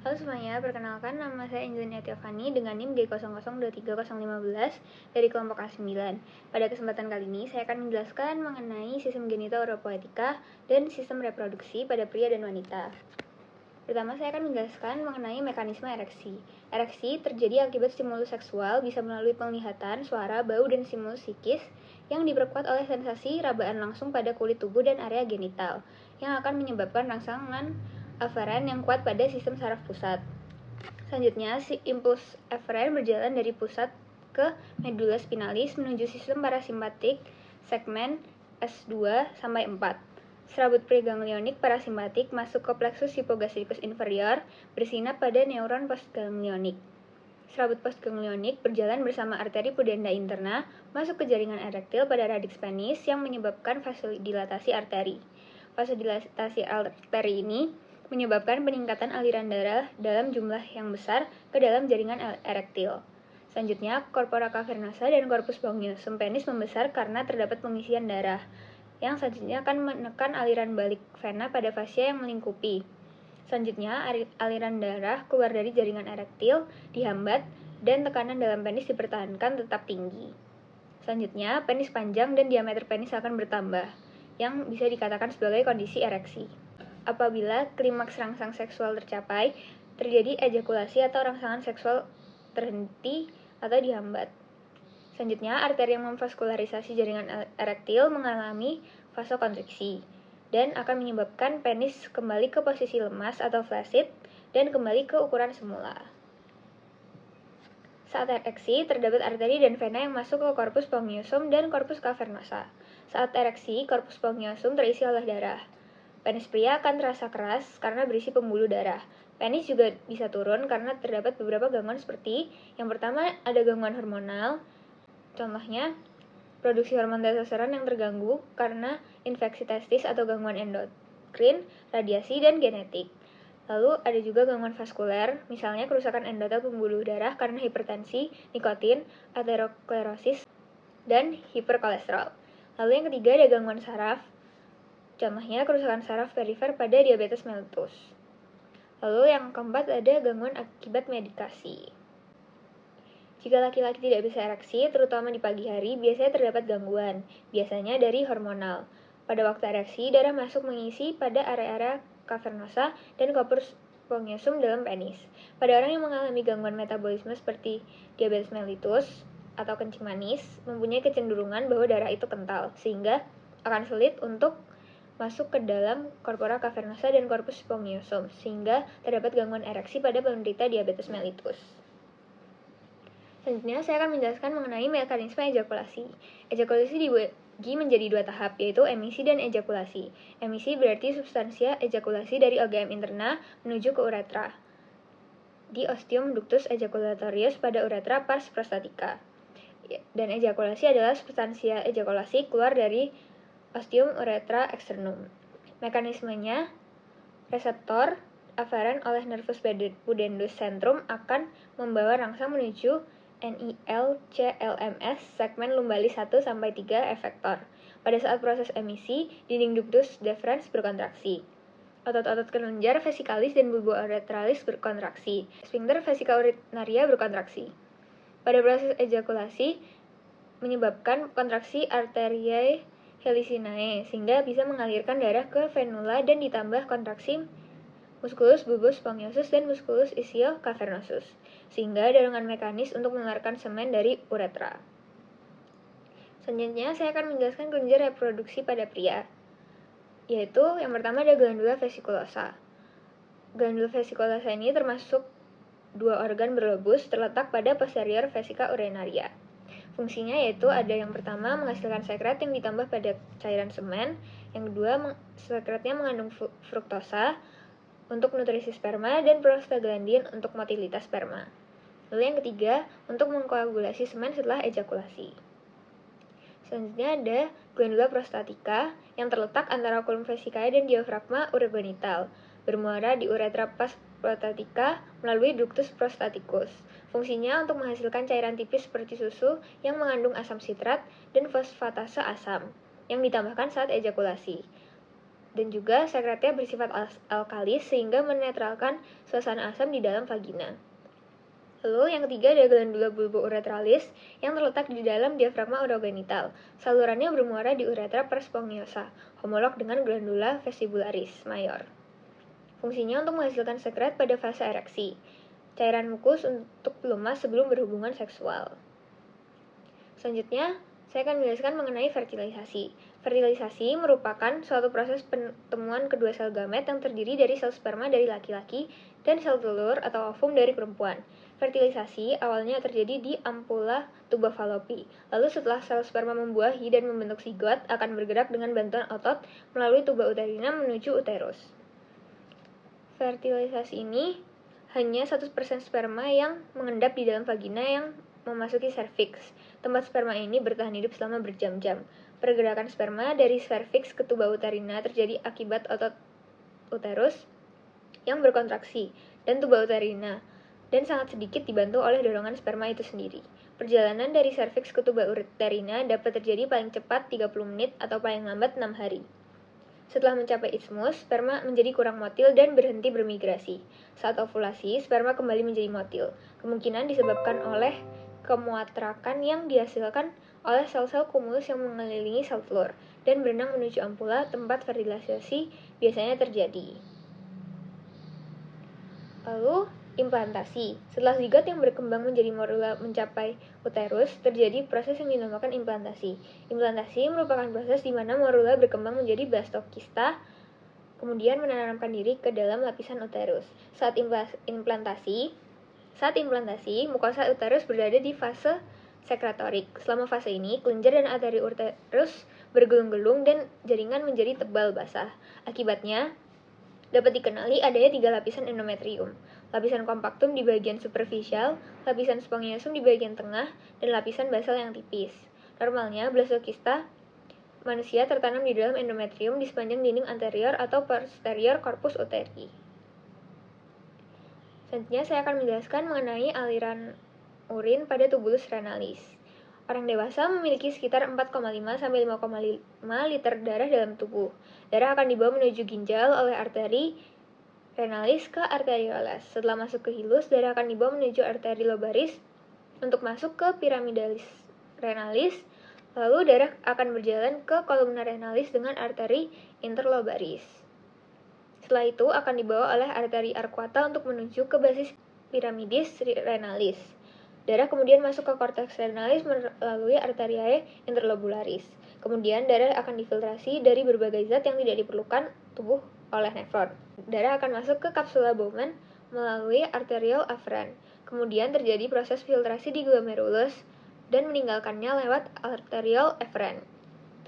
Halo semuanya, perkenalkan nama saya Angelina Tiafani dengan NIM G0023015 dari kelompok A9. Pada kesempatan kali ini, saya akan menjelaskan mengenai sistem genitouropoetika dan sistem reproduksi pada pria dan wanita. Pertama, saya akan menjelaskan mengenai mekanisme ereksi. Ereksi terjadi akibat stimulus seksual bisa melalui penglihatan, suara, bau, dan stimulus psikis yang diperkuat oleh sensasi rabaan langsung pada kulit tubuh dan area genital, yang akan menyebabkan rangsangan aferen yang kuat pada sistem saraf pusat. Selanjutnya, si impuls aferen berjalan dari pusat ke medula spinalis menuju sistem parasimpatik segmen S2 sampai 4. Serabut preganglionik parasimpatik masuk ke plexus hypogastricus inferior bersinap pada neuron postganglionik. Serabut postganglionik berjalan bersama arteri pudenda interna masuk ke jaringan erektil pada radix penis yang menyebabkan vasodilatasi arteri. Vasodilatasi arteri ini menyebabkan peningkatan aliran darah dalam jumlah yang besar ke dalam jaringan erektil. Selanjutnya, corpora cavernosa dan corpus spongiosum penis membesar karena terdapat pengisian darah, yang selanjutnya akan menekan aliran balik vena pada fascia yang melingkupi. Selanjutnya, aliran darah keluar dari jaringan erektil dihambat dan tekanan dalam penis dipertahankan tetap tinggi. Selanjutnya, penis panjang dan diameter penis akan bertambah, yang bisa dikatakan sebagai kondisi ereksi. Apabila klimaks rangsang seksual tercapai, terjadi ejakulasi atau rangsangan seksual terhenti atau dihambat. Selanjutnya, arteri yang memvaskularisasi jaringan erektil mengalami vasokonstriksi dan akan menyebabkan penis kembali ke posisi lemas atau flaccid dan kembali ke ukuran semula. Saat ereksi, terdapat arteri dan vena yang masuk ke corpus spongiosum dan corpus cavernosa. Saat ereksi, corpus spongiosum terisi oleh darah. Penis pria akan terasa keras karena berisi pembuluh darah. Penis juga bisa turun karena terdapat beberapa gangguan seperti yang pertama ada gangguan hormonal. Contohnya, produksi hormon testosteron yang terganggu karena infeksi testis atau gangguan endokrin, radiasi, dan genetik. Lalu ada juga gangguan vaskuler, misalnya kerusakan endotel pembuluh darah karena hipertensi, nikotin, aterosklerosis, dan hiperkolesterol. Lalu yang ketiga ada gangguan saraf, contohnya kerusakan saraf perifer pada diabetes mellitus. Lalu yang keempat ada gangguan akibat medikasi. Jika laki-laki tidak bisa ereksi, terutama di pagi hari, biasanya terdapat gangguan, biasanya dari hormonal. Pada waktu ereksi, darah masuk mengisi pada area-area cavernosa dan corpus spongiosum dalam penis. Pada orang yang mengalami gangguan metabolisme seperti diabetes mellitus atau kencing manis, mempunyai kecenderungan bahwa darah itu kental, sehingga akan sulit untuk masuk ke dalam corpora cavernosa dan corpus spongiosum, sehingga terdapat gangguan ereksi pada penderita diabetes mellitus. Selanjutnya, saya akan menjelaskan mengenai mekanisme ejakulasi. Ejakulasi dibagi menjadi dua tahap, yaitu emisi dan ejakulasi. Emisi berarti substansia ejakulasi dari OGM interna menuju ke uretra, di ostium ductus ejaculatorius pada uretra pars prostatica. Dan ejakulasi adalah substansia ejakulasi keluar dari ostium uretra externum. Mekanismenya, reseptor aferen oleh nervus pudendus centrum akan membawa rangsang menuju NIL-CLMS segmen lumbalis 1-3 efektor. Pada saat proses emisi, dinding ductus deferens berkontraksi. Otot-otot kelenjar vesikalis dan bulbo uretralis berkontraksi. Sphincter vesica urinaria berkontraksi. Pada proses ejakulasi, menyebabkan kontraksi arteriae helicinae, sehingga bisa mengalirkan darah ke venula dan ditambah kontraksi musculus bulbus spongiosus dan musculus ischio cavernosus, sehingga dorongan mekanis untuk mengeluarkan semen dari uretra. Selanjutnya, saya akan menjelaskan kelenjar reproduksi pada pria, yaitu yang pertama ada glandula vesiculosa. Glandula vesiculosa ini termasuk dua organ berlobus terletak pada posterior vesica urinaria. Fungsinya yaitu ada yang pertama menghasilkan sekret yang ditambah pada cairan semen, yang kedua sekretnya mengandung fruktosa untuk nutrisi sperma dan prostaglandin untuk motilitas sperma. Lalu yang ketiga untuk mengkoagulasi semen setelah ejakulasi. Selanjutnya ada glandula prostatica yang terletak antara kolum vesicae dan diafragma urogenital, bermuara di uretra pars prostatica melalui ductus prostaticus. Fungsinya untuk menghasilkan cairan tipis seperti susu yang mengandung asam sitrat dan fosfatase asam yang ditambahkan saat ejakulasi. Dan juga sekretnya bersifat alkalis sehingga menetralkan suasana asam di dalam vagina. Lalu yang ketiga ada glandula bulbo-uretralis yang terletak di dalam diafragma urogenital. Salurannya bermuara di uretra pars spongiosa, homolog dengan glandula vestibularis mayor. Fungsinya untuk menghasilkan sekret pada fase ereksi, cairan mukus untuk pelumas sebelum berhubungan seksual. Selanjutnya, saya akan menjelaskan mengenai fertilisasi. Fertilisasi merupakan suatu proses pertemuan kedua sel gamet yang terdiri dari sel sperma dari laki-laki dan sel telur atau ovum dari perempuan. Fertilisasi awalnya terjadi di ampula tuba Fallopi. Lalu setelah sel sperma membuahi dan membentuk zigot, akan bergerak dengan bantuan otot melalui tuba uterina menuju uterus. Fertilisasi ini hanya 1% sperma yang mengendap di dalam vagina yang memasuki serviks. Tempat sperma ini bertahan hidup selama berjam-jam. Pergerakan sperma dari serviks ke tuba uterina terjadi akibat otot uterus yang berkontraksi dan tuba uterina, dan sangat sedikit dibantu oleh dorongan sperma itu sendiri. Perjalanan dari serviks ke tuba uterina dapat terjadi paling cepat 30 menit atau paling lambat 6 hari. Setelah mencapai isthmus, sperma menjadi kurang motil dan berhenti bermigrasi. Saat ovulasi, sperma kembali menjadi motil. Kemungkinan disebabkan oleh kemuatrakan yang dihasilkan oleh sel-sel kumulus yang mengelilingi sel telur dan berenang menuju ampula tempat fertilisasi biasanya terjadi. Lalu, implantasi. Setelah zigot yang berkembang menjadi morula mencapai uterus, terjadi proses yang dinamakan implantasi. Implantasi merupakan proses di mana morula berkembang menjadi blastokista, kemudian menanamkan diri ke dalam lapisan uterus. Saat implantasi, mukosa uterus berada di fase sekretorik. Selama fase ini, kelenjar dan arteri uterus bergelung-gelung dan jaringan menjadi tebal basah. Akibatnya, dapat dikenali adanya 3 lapisan endometrium. Lapisan kompaktum di bagian superficial, lapisan spongiosum di bagian tengah, dan lapisan basal yang tipis. Normalnya, blastokista manusia tertanam di dalam endometrium di sepanjang dinding anterior atau posterior corpus uteri. Selanjutnya, saya akan menjelaskan mengenai aliran urin pada tubulus renalis. Orang dewasa memiliki sekitar 4,5-5,5 liter darah dalam tubuh. Darah akan dibawa menuju ginjal oleh arteri renalis ke arterioles. Setelah masuk ke hilus, darah akan dibawa menuju arteri lobaris untuk masuk ke piramidalis renalis. Lalu darah akan berjalan ke kolumna renalis dengan arteri interlobaris. Setelah itu akan dibawa oleh arteri arcuata untuk menuju ke basis piramidis renalis. Darah kemudian masuk ke korteks renalis melalui arteriae interlobularis. Kemudian darah akan difiltrasi dari berbagai zat yang tidak diperlukan tubuh oleh nefron. Darah akan masuk ke kapsula Bowman melalui arteriole afferent. Kemudian terjadi proses filtrasi di glomerulus dan meninggalkannya lewat arteriole efferent.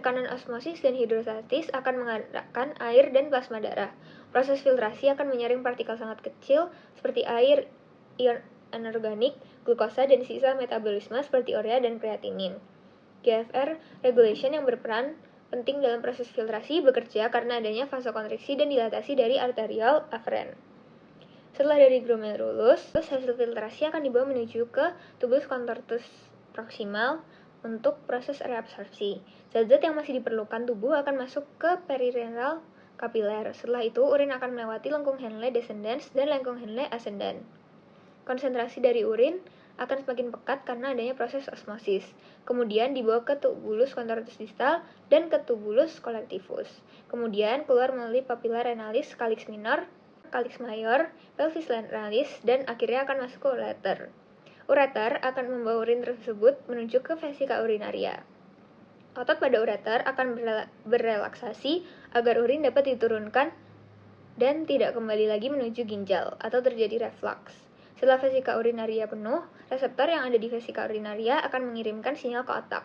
Tekanan osmosis dan hidrostatis akan mengarahkan air dan plasma darah. Proses filtrasi akan menyaring partikel sangat kecil seperti air, ion anorganik, glukosa, dan sisa metabolisme seperti urea dan kreatinin. GFR regulation yang berperan penting dalam proses filtrasi bekerja karena adanya vasokonstriksi dan dilatasi dari arteriole afferent. Setelah dari glomerulus, hasil filtrasi akan dibawa menuju ke tubulus contortus proximal untuk proses reabsorpsi. Zat-zat yang masih diperlukan tubuh akan masuk ke perirenal kapiler. Setelah itu, urin akan melewati lengkung Henle descendens dan lengkung Henle ascendens. Konsentrasi dari urin akan semakin pekat karena adanya proses osmosis. Kemudian dibawa ke tubulus contortus distal dan ke tubulus collectivus. Kemudian keluar melalui papilla renalis, calyx minor, calyx mayor, pelvis renalis, dan akhirnya akan masuk ke ureter. Ureter akan membawa urin tersebut menuju ke vesika urinaria. Otot pada ureter akan berrelaksasi agar urin dapat diturunkan dan tidak kembali lagi menuju ginjal atau terjadi reflux. Setelah vesika urinaria penuh, reseptor yang ada di vesika urinaria akan mengirimkan sinyal ke otak.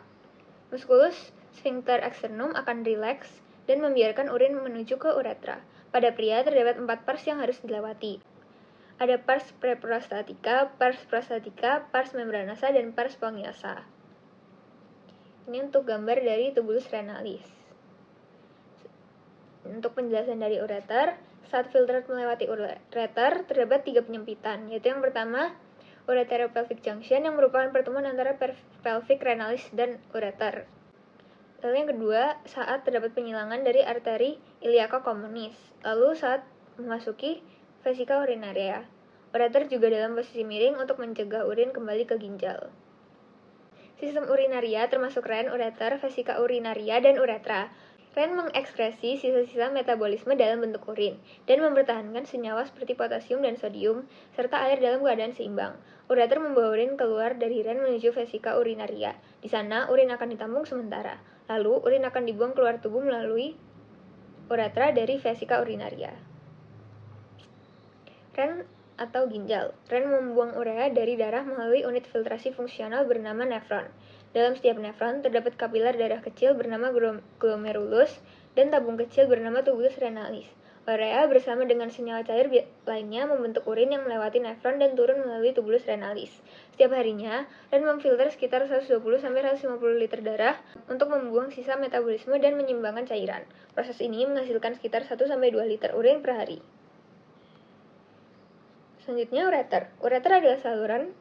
Musculus sphincter externum akan rileks dan membiarkan urin menuju ke uretra. Pada pria terdapat 4 pars yang harus dilewati. Ada pars preprostatica, pars prostatica, pars membranosa, dan pars spongiosa. Ini untuk gambar dari tubulus renalis. Untuk penjelasan dari ureter, saat filtrat melewati ureter, terdapat 3 penyempitan, yaitu yang pertama, ureteropelvic junction yang merupakan pertemuan antara pelvic renalis dan ureter. Lalu yang kedua, saat terdapat penyilangan dari arteri iliaca communis. Lalu saat memasuki vesika urinaria. Ureter juga dalam posisi miring untuk mencegah urin kembali ke ginjal. Sistem urinaria termasuk ren, ureter, vesika urinaria, dan uretra. Ren mengekskresi sisa-sisa metabolisme dalam bentuk urin dan mempertahankan senyawa seperti potasium dan sodium serta air dalam keadaan seimbang. Ureter membawa urin keluar dari ren menuju vesika urinaria. Di sana, urin akan ditampung sementara. Lalu, urin akan dibuang keluar tubuh melalui uretra dari vesika urinaria. Ren atau ginjal. Ren membuang urea dari darah melalui unit filtrasi fungsional bernama nefron. Dalam setiap nefron terdapat kapiler darah kecil bernama glomerulus dan tabung kecil bernama tubulus renalis. Urea bersama dengan senyawa cair lainnya membentuk urin yang melewati nefron dan turun melalui tubulus renalis. Setiap harinya, Ren memfilter sekitar 120-150 liter darah untuk membuang sisa metabolisme dan menyeimbangkan cairan. Proses ini menghasilkan sekitar 1-2 liter urin per hari. Selanjutnya ureter. Ureter adalah saluran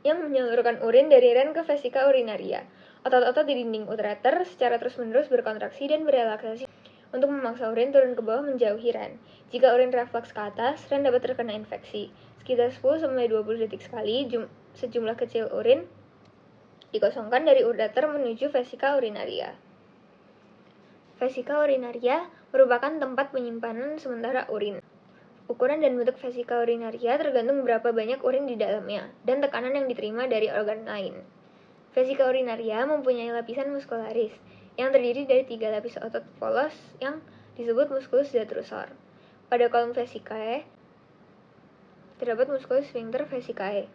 yang menyalurkan urin dari ren ke vesika urinaria. Otot-otot di dinding ureter secara terus-menerus berkontraksi dan berelaksasi untuk memaksa urin turun ke bawah menjauhi ren. Jika urin refleks ke atas, ren dapat terkena infeksi. Sekitar 10-20 detik sekali, sejumlah kecil urin dikosongkan dari ureter menuju vesika urinaria. Vesika urinaria merupakan tempat penyimpanan sementara urin. Ukuran dan bentuk vesika urinaria tergantung berapa banyak urin di dalamnya dan tekanan yang diterima dari organ lain. Vesika urinaria mempunyai lapisan muskularis yang terdiri dari 3 lapis otot polos yang disebut musculus detrusor. Pada kolom vesikae terdapat musculus sphincter vesicae.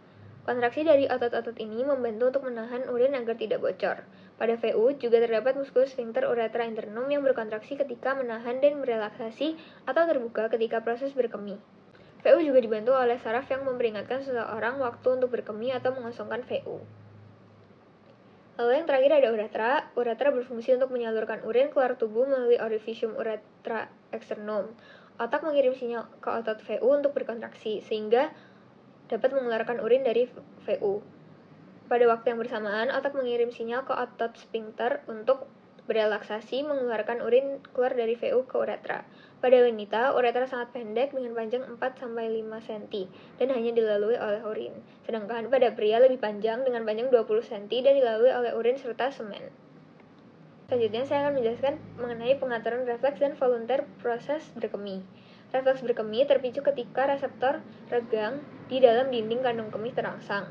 Kontraksi dari otot-otot ini membantu untuk menahan urin agar tidak bocor. Pada VU juga terdapat musculus sphincter uretra internum yang berkontraksi ketika menahan dan merelaksasi atau terbuka ketika proses berkemih. VU juga dibantu oleh saraf yang memperingatkan seseorang waktu untuk berkemih atau mengosongkan VU. Lalu yang terakhir ada uretra. Uretra berfungsi untuk menyalurkan urin keluar tubuh melalui orificium uretra externum. Otak mengirim sinyal ke otot VU untuk berkontraksi, sehingga dapat mengeluarkan urin dari VU. Pada waktu yang bersamaan, otak mengirim sinyal ke otot sphincter untuk berelaksasi mengeluarkan urin keluar dari VU ke uretra. Pada wanita, uretra sangat pendek dengan panjang 4-5 cm dan hanya dilalui oleh urin. Sedangkan pada pria lebih panjang dengan panjang 20 cm dan dilalui oleh urin serta semen. Selanjutnya saya akan menjelaskan mengenai pengaturan refleks dan volunteer proses berkemih. Refleks berkemih terpicu ketika reseptor regang di dalam dinding kandung kemih terangsang.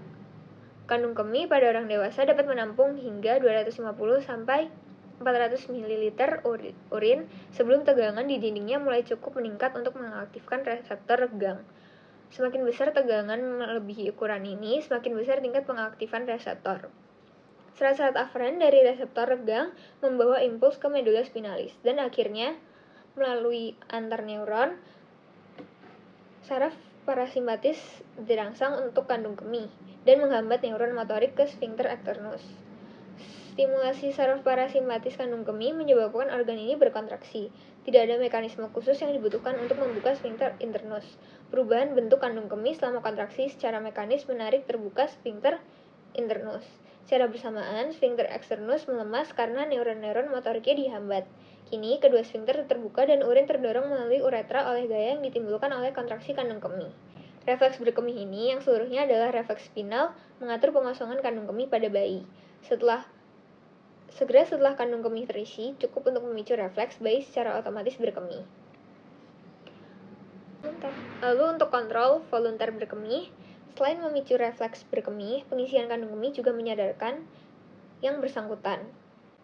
Kandung kemih pada orang dewasa dapat menampung hingga 250-400 ml urin sebelum tegangan di dindingnya mulai cukup meningkat untuk mengaktifkan reseptor regang. Semakin besar tegangan melebihi ukuran ini, semakin besar tingkat pengaktifan reseptor. Serat-serat aferen dari reseptor regang membawa impuls ke medula spinalis dan akhirnya melalui antar neuron saraf parasimpatis dirangsang untuk kandung kemih dan menghambat neuron motorik ke sphincter externus. Stimulasi saraf parasimpatis kandung kemih menyebabkan organ ini berkontraksi. Tidak ada mekanisme khusus yang dibutuhkan untuk membuka sphincter internus. Perubahan bentuk kandung kemih selama kontraksi secara mekanis menarik terbuka sphincter internus. Secara bersamaan, sphincter externus melemas karena neuron-neuron motoriknya dihambat. Kini, kedua sphincter terbuka dan urin terdorong melalui uretra oleh gaya yang ditimbulkan oleh kontraksi kandung kemih. Refleks berkemih ini, yang seluruhnya adalah refleks spinal, mengatur pengosongan kandung kemih pada bayi. Segera setelah kandung kemih terisi, cukup untuk memicu refleks bayi secara otomatis berkemih. Lalu untuk kontrol volunteer berkemih, selain memicu refleks berkemih, pengisian kandung kemih juga menyadarkan yang bersangkutan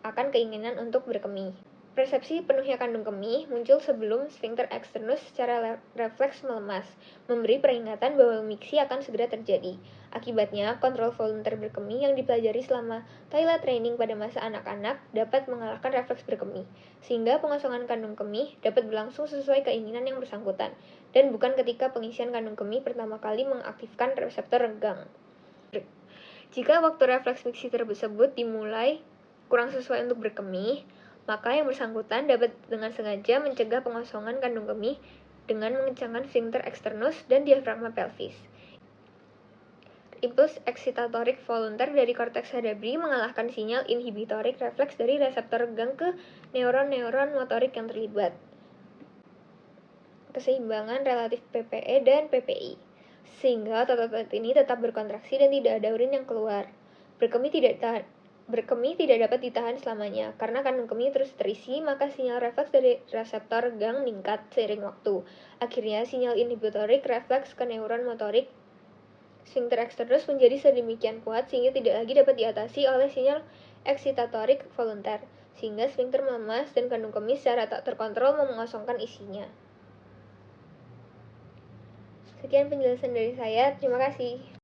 akan keinginan untuk berkemih. Persepsi penuhnya kandung kemih muncul sebelum sphincter externus secara refleks melemas, memberi peringatan bahwa miksi akan segera terjadi. Akibatnya, kontrol volunteer berkemih yang dipelajari selama toilet training pada masa anak-anak dapat mengalahkan refleks berkemih, sehingga pengosongan kandung kemih dapat berlangsung sesuai keinginan yang bersangkutan, dan bukan ketika pengisian kandung kemih pertama kali mengaktifkan reseptor regang. Jika waktu refleks miksi tersebut dimulai kurang sesuai untuk berkemih, maka yang bersangkutan dapat dengan sengaja mencegah pengosongan kandung kemih dengan mengencangkan sphincter externus dan diafragma pelvis. impuls eksitatorik volunter dari korteks cerebri mengalahkan sinyal inhibitorik refleks dari reseptor gang ke neuron-neuron motorik yang terlibat. Keseimbangan relatif PPE dan PPI. Sehingga otot-otot ini tetap berkontraksi dan tidak ada urin yang keluar. Berkemih tidak dapat ditahan selamanya. Karena kandung kemih terus terisi, maka sinyal refleks dari reseptor gang meningkat seiring waktu. Akhirnya, sinyal inhibitorik refleks ke neuron motorik sphincter externus menjadi sedemikian kuat sehingga tidak lagi dapat diatasi oleh sinyal eksitatorik volunter, sehingga sphincter melemas dan kandung kemih secara tak terkontrol mengosongkan isinya. Sekian penjelasan dari saya, terima kasih.